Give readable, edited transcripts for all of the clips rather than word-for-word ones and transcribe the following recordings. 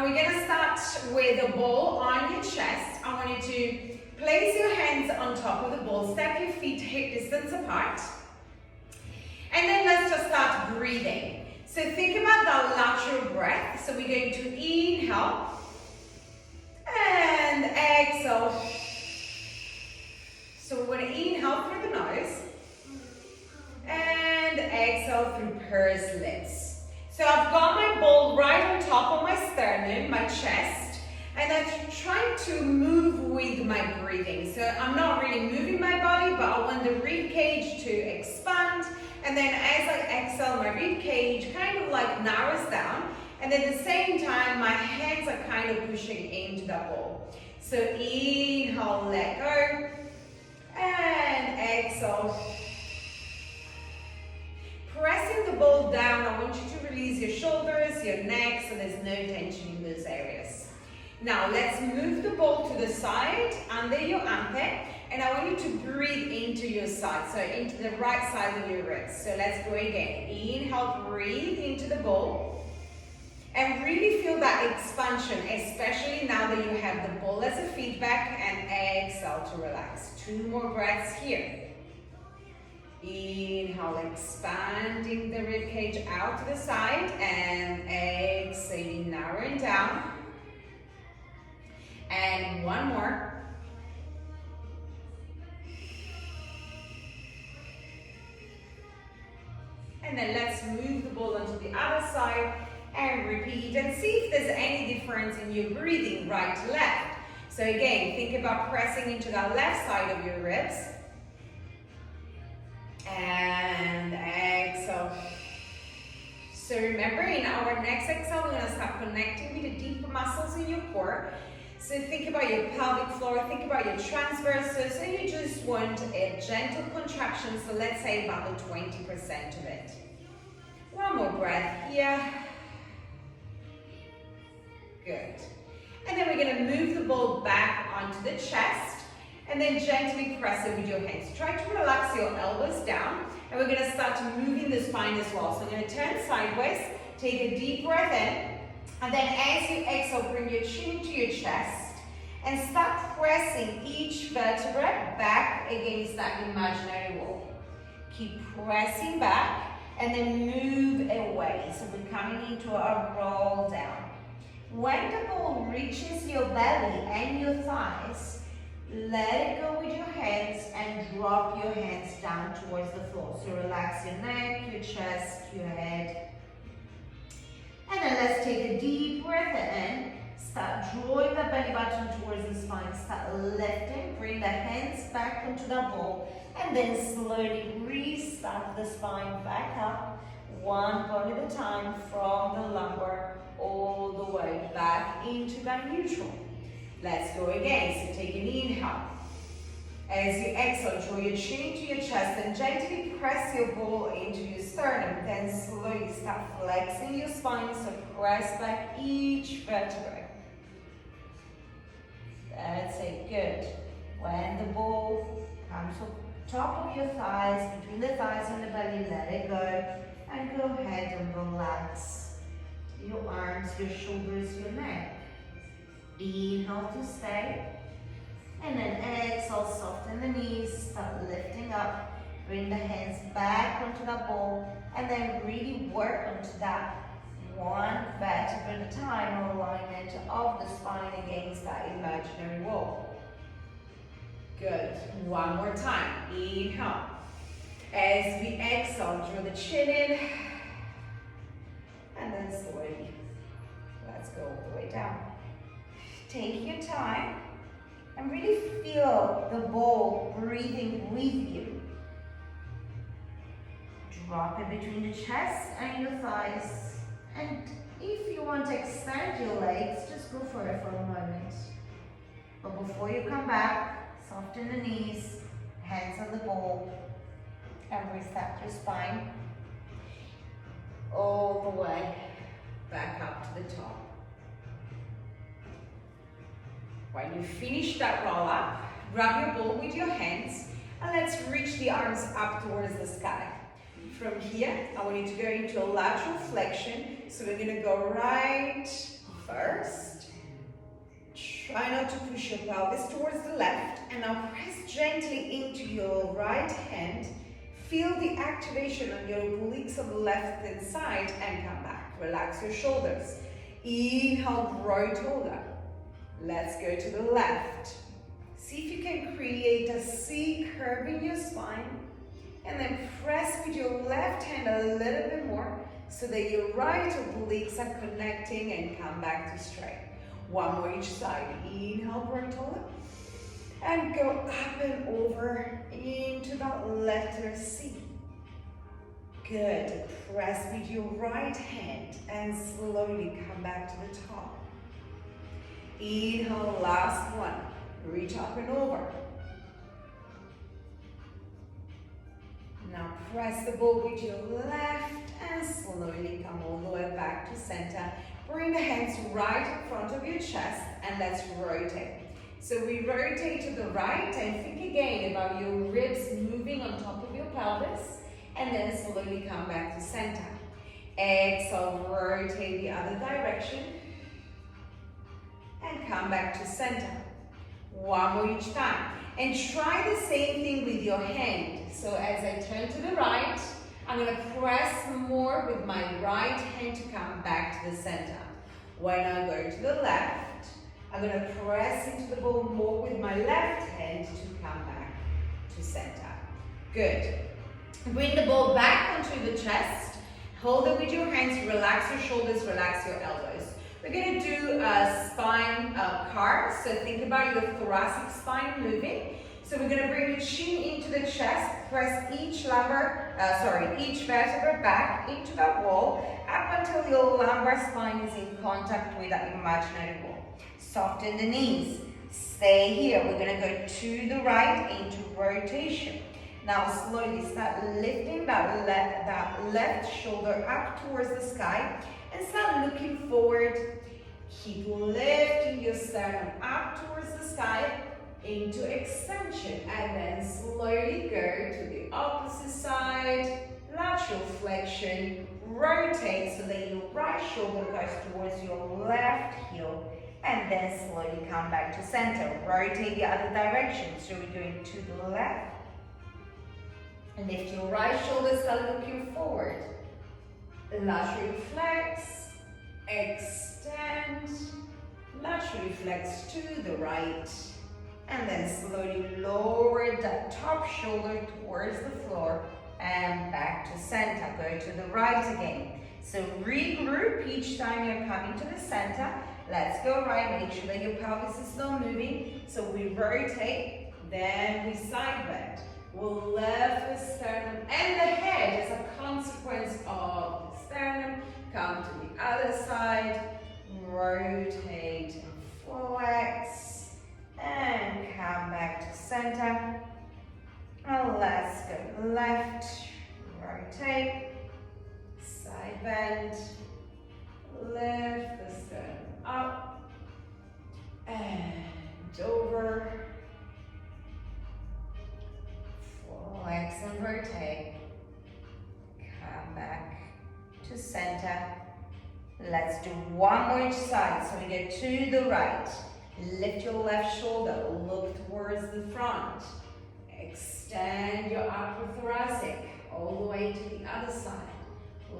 And we're gonna start with the ball on your chest. I want you to place your hands on top of the ball, step your feet hip distance apart. And then let's just start breathing. So think about that lateral breath. So we're going to inhale and exhale. So we're going to inhale through the nose and exhale through pursed lips. So I've got my ball right on top of my sternum, my chest, and I'm trying to move with my breathing. So I'm not really moving my body, but I want the rib cage to expand. And then as I exhale, my rib cage kind of like narrows down. And at the same time, my hands are kind of pushing into the ball. So inhale, let go. And exhale. Pressing the ball down, I want you to release your shoulders, your neck, so there's no tension in those areas. Now let's move the ball to the side, under your armpit. And I want you to breathe into your side, so into the right side of your ribs. So let's go again. Inhale, breathe into the ball. And really feel that expansion, especially now that you have the ball as a feedback, and exhale to relax. 2 more breaths here. Inhale, expanding the rib cage out to the side, and exhaling, narrowing down. And 1 more. And then let's move the ball onto the other side and repeat, and see if there's any difference in your breathing, right to left. So again, think about pressing into that left side of your ribs. And exhale. So remember, in our next exhale, we're going to start connecting with the deeper muscles in your core. So think about your pelvic floor, think about your transverses, and you just want a gentle contraction, so let's say about the 20% of it. 1 more breath here. Good. And then we're going to move the ball back onto the chest, and then gently press it with your hands. Try to relax your elbows down, and we're going to start moving the spine as well. So I'm going to turn sideways, take a deep breath in, and then as you exhale, bring your chin to your chest and start pressing each vertebra back against that imaginary wall. Keep pressing back and then move away. So we're coming into a roll down. When the ball reaches your belly and your thighs, let it go with your hands and drop your hands down towards the floor. So relax your neck, your chest, your head. And then let's take a deep breath in. Start drawing the belly button towards the spine. Start lifting. Bring the hands back onto the ball. And then slowly restart the spine back up. 1 bone at a time from the lumbar all the way back into that neutral. Let's go again. So take an inhale. As you exhale, draw your chin to your chest and gently press your ball into your sternum. Then slowly start flexing your spine, so press back each vertebra. That's it, good. When the ball comes to the top of your thighs, between the thighs and the belly, let it go. And go ahead and relax your arms, your shoulders, your neck. Inhale to stay. And then exhale, soften the knees, start lifting up. Bring the hands back onto the ball, and then really work onto that 1 vertebra at a time, alignment of the spine against that imaginary wall. Good. 1 more time. Inhale. As we exhale, draw the chin in, and then slowly, let's go all the way down. Take your time. And really feel the ball breathing with you. Drop it between the chest and your thighs. And if you want to extend your legs, just go for it for a moment. But before you come back, soften the knees, hands on the ball, and reset your spine all the way back up to the top. When you finish that roll up, grab your ball with your hands and let's reach the arms up towards the sky. From here, I want you to go into a lateral flexion. So we're going to go right, First, try not to push your pelvis towards the left, and now press gently into your right hand. Feel the activation on your obliques of the left hand side and come back. Relax your shoulders. Inhale, right shoulder. Let's go to the left. See if you can create a C curve in your spine, and then press with your left hand a little bit more so that your right obliques are connecting, and come back to straight. One more each side. Inhale, right shoulder. And go up and over into that letter C. Good. Press with your right hand and slowly come back to the top. Inhale, last one. Reach up and over. Now press the ball with your left and slowly come all the way back to center. Bring the hands right in front of your chest and let's rotate. So we rotate to the right and think again about your ribs moving on top of your pelvis, and then slowly come back to center. Exhale, rotate the other direction and come back to center. One more each time. And try the same thing with your hand. So as I turn to the right, I'm going to press more with my right hand to come back to the center. When I go to the left, I'm going to press into the ball more with my left hand to come back to center. Good. Bring the ball back onto the chest. Hold it with your hands. Relax your shoulders, relax your elbows. We're going to do a spine carve. So think about your thoracic spine moving. So we're going to bring your chin into the chest. Press each vertebra back into that wall up until your lumbar spine is in contact with that imaginary wall. Soften the knees. Stay here. We're going to go to the right into rotation. Now slowly start lifting that left shoulder up towards the sky and start looking forward. Keep lifting your sternum up towards the sky into extension, and then slowly go to the opposite side. Lateral flexion. Rotate so that your right shoulder goes towards your left heel, and then slowly come back to center. Rotate the other direction. So we're going to the left. Lift your right shoulder, start looking forward. Laterally flex, extend, laterally flex to the right, and then slowly lower that top shoulder towards the floor and back to center. Go to the right again. So regroup each time you're coming to the center. Let's go right. Make sure that your pelvis is still moving. So we rotate, then we side bend. We'll lift the sternum and the head as a consequence of the sternum. Come to the other side, rotate and flex, and come back to center. And let's go left, rotate, side bend, lift the sternum up, and over. Flex and rotate. Come back to center. Let's do one more each side. So we go to the right. Lift your left shoulder. Look towards the front. Extend your upper thoracic all the way to the other side.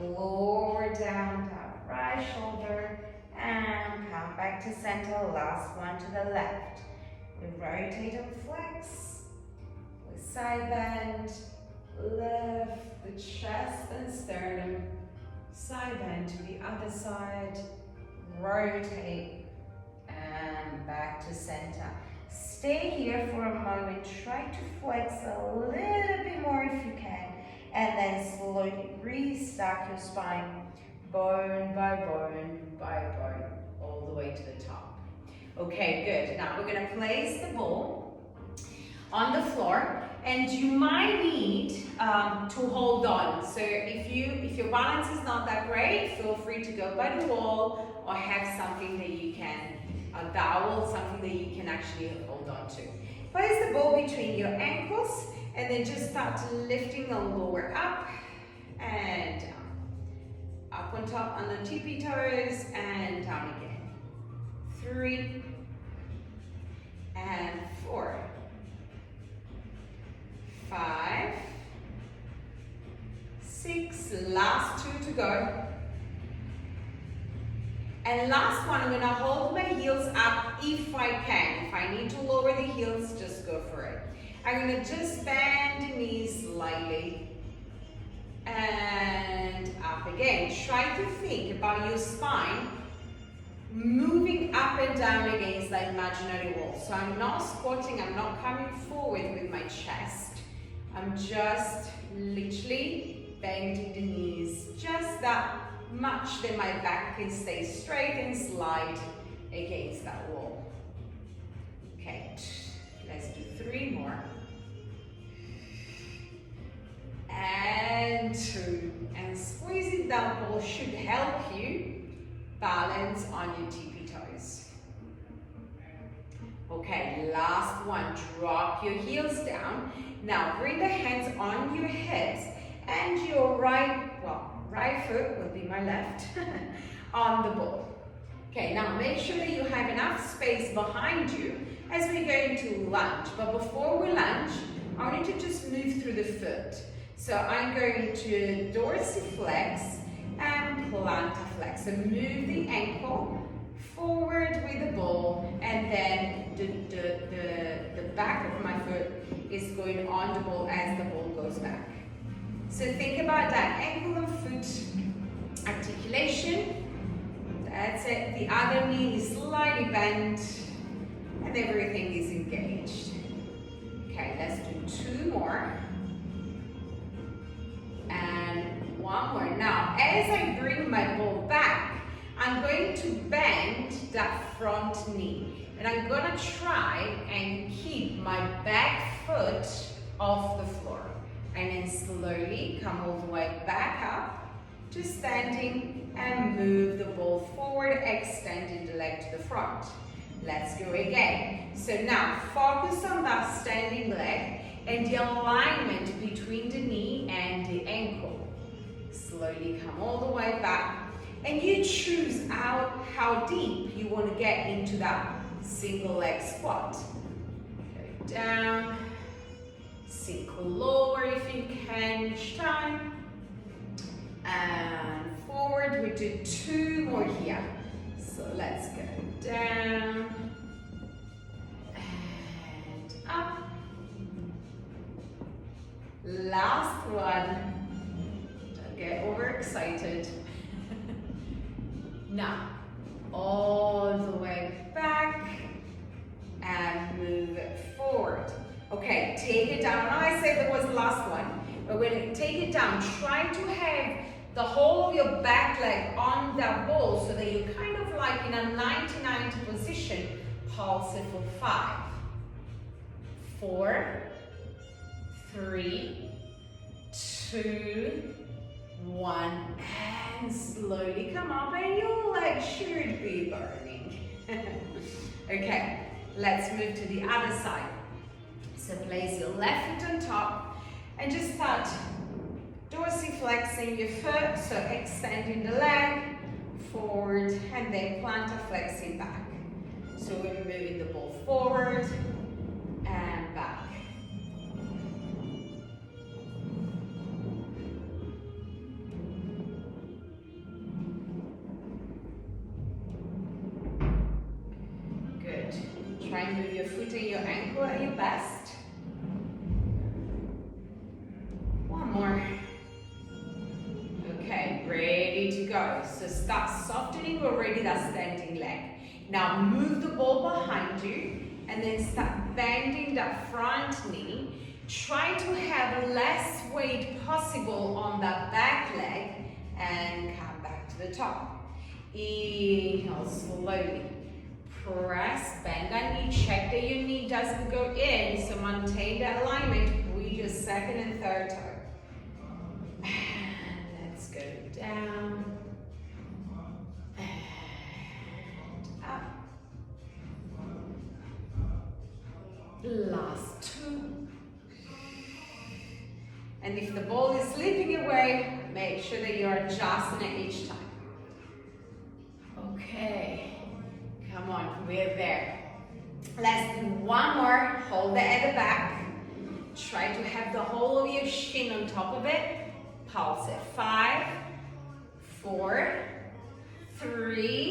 Lower down that right shoulder and come back to center. Last one to the left. We rotate and flex. Side bend, lift the chest and sternum, side bend to the other side, rotate, and back to center. Stay here for a moment, try to flex a little bit more if you can, and then slowly restack your spine, bone by bone by bone, all the way to the top. Okay, good. Now we're going to place the ball on the floor, and you might need to hold on. So if your balance is not that great, feel free to go by the wall or have something that you can, a dowel, something that you can actually hold on to. Place the ball between your ankles and then just start lifting the lower up and down. Up on top on the tippy toes and down again. 3, and 4, 5, 6, last 2 to go. And last one, I'm going to hold my heels up if I can. If I need to lower the heels, just go for it. I'm going to just bend the knees slightly. And up again. Try to think about your spine moving up and down against that imaginary wall. So I'm not squatting, I'm not coming forward with my chest. I'm just literally bending the knees just that much that my back can stay straight and slide against that wall. Okay, let's do 3 more. And 2. And squeezing that ball should help you balance on your tippy toes. Okay, last one. Drop your heels down. Now bring the hands on your hips and your right foot will be my left on the ball. Okay, now make sure that you have enough space behind you as we go into lunge. But before we lunge, I want you to just move through the foot. So I'm going to dorsiflex and plantarflex. So move the ankle forward with the ball, and then the back of my foot is going on the ball as the ball goes back. So think about that ankle and foot articulation. That's it. The other knee is slightly bent and everything is engaged. Okay, let's do 2 more. And 1 more. Now, as I bring my ball back, I'm going to bend that front knee. And I'm going to try and keep my back foot off the floor. And then slowly come all the way back up to standing and move the ball forward, extending the leg to the front. Let's go again. So now focus on that standing leg and the alignment between the knee and the ankle. Slowly come all the way back, and you choose out how deep you want to get into that single leg squat. Go down, sink lower if you can each time, and forward. We do 2 more here. So let's go down and up. Last one. Don't get overexcited. Now, all the way back and move it forward. Okay, take it down. Now I said that was the last one, but when you take it down, try to have the whole of your back leg on that ball so that you're kind of like in a 90-90 position. Pulse it for 5, 4, 3, 2, 1, and slowly come up, and your leg should be burning. Okay, let's move to the other side. So place your left foot on top and just start dorsiflexing your foot, so extending the leg forward and then plantar flexing back. So we're moving the ball forward and back. Good. Try and move your foot and your ankle at your best. 1 more. Okay, ready to go. So start softening already that standing leg. Now move the ball behind you and then start bending that front knee. Try to have less weight possible on that back leg and come back to the top. Inhale slowly. Press, bend that knee. Check that your knee doesn't go in, so maintain that alignment with your second and third toe. Let's go down and up. Last 2. And if the ball is slipping away, make sure that you're adjusting it each time. Okay, come on, We're there. Let's do one more. Hold it at the back. Try to have the whole of your shin on top of it. Pulse it. 5, 4, 3,